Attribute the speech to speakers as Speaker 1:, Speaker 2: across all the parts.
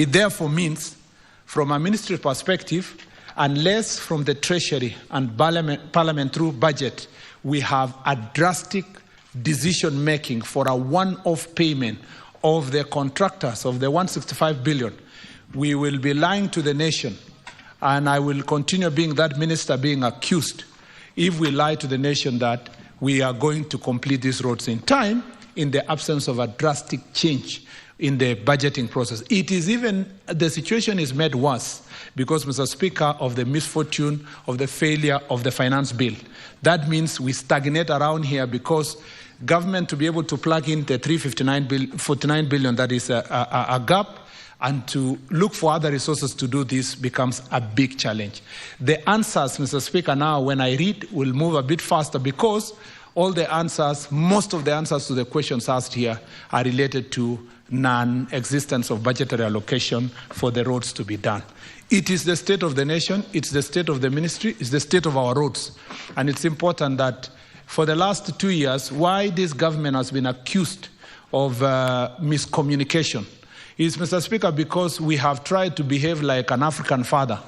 Speaker 1: It therefore means, from a ministry perspective, unless from the Treasury and Parliament through budget, we have a drastic decision-making for a one-off payment of the contractors of the 165 billion, we will be lying to the nation, and I will continue being that minister being accused if we lie to the nation that we are going to complete these roads in time in the absence of a drastic change in the budgeting process. It is even, the situation is made worse because, Mr. Speaker, of the misfortune of the failure of the finance bill. That means we stagnate around here because government to be able to plug in the 49 billion, that is a gap, and to look for other resources to do this becomes a big challenge. The answers, Mr. Speaker, now when I read will move a bit faster because all the answers, most of the answers to the questions asked here are related to non-existence of budgetary allocation for the roads to be done. It is the state of the nation, it's the state of the ministry, it's the state of our roads. And it's important that for the last 2 years, why this government has been accused of miscommunication is, Mr. Speaker, because we have tried to behave like an African father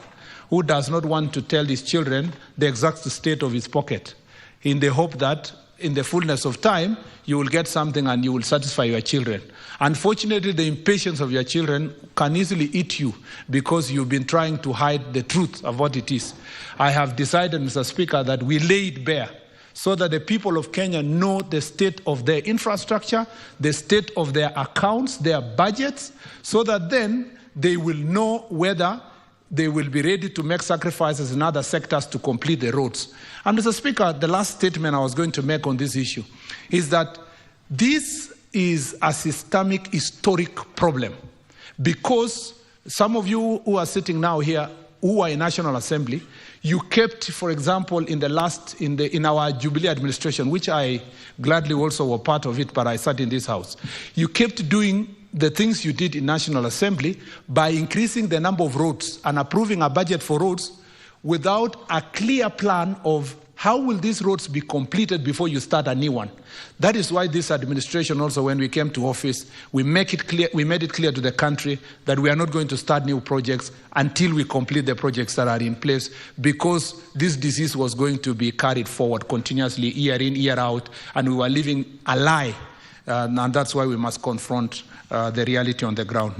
Speaker 1: who does not want to tell his children the exact state of his pocket in the hope that in the fullness of time, you will get something and you will satisfy your children. Unfortunately, the impatience of your children can easily eat you because you've been trying to hide the truth of what it is. I have decided, Mr. Speaker, that we lay it bare so that the people of Kenya know the state of their infrastructure, the state of their accounts, their budgets, so that then they will know whether they will be ready to make sacrifices in other sectors to complete the roads. And Mr. Speaker, the last statement I was going to make on this issue is that this is a systemic, historic problem because some of you who are sitting now here who are in National Assembly, you kept, for example, in our Jubilee administration, which I gladly also were part of it, but I sat in this house, you kept doing the things you did in National Assembly by increasing the number of roads and approving a budget for roads without a clear plan of how will these roads be completed before you start a new one. That is why this administration also, when we came to office, we made it clear to the country that we are not going to start new projects until we complete the projects that are in place, because this disease was going to be carried forward continuously, year in, year out, and we were living a lie. And that's why we must confront the reality on the ground.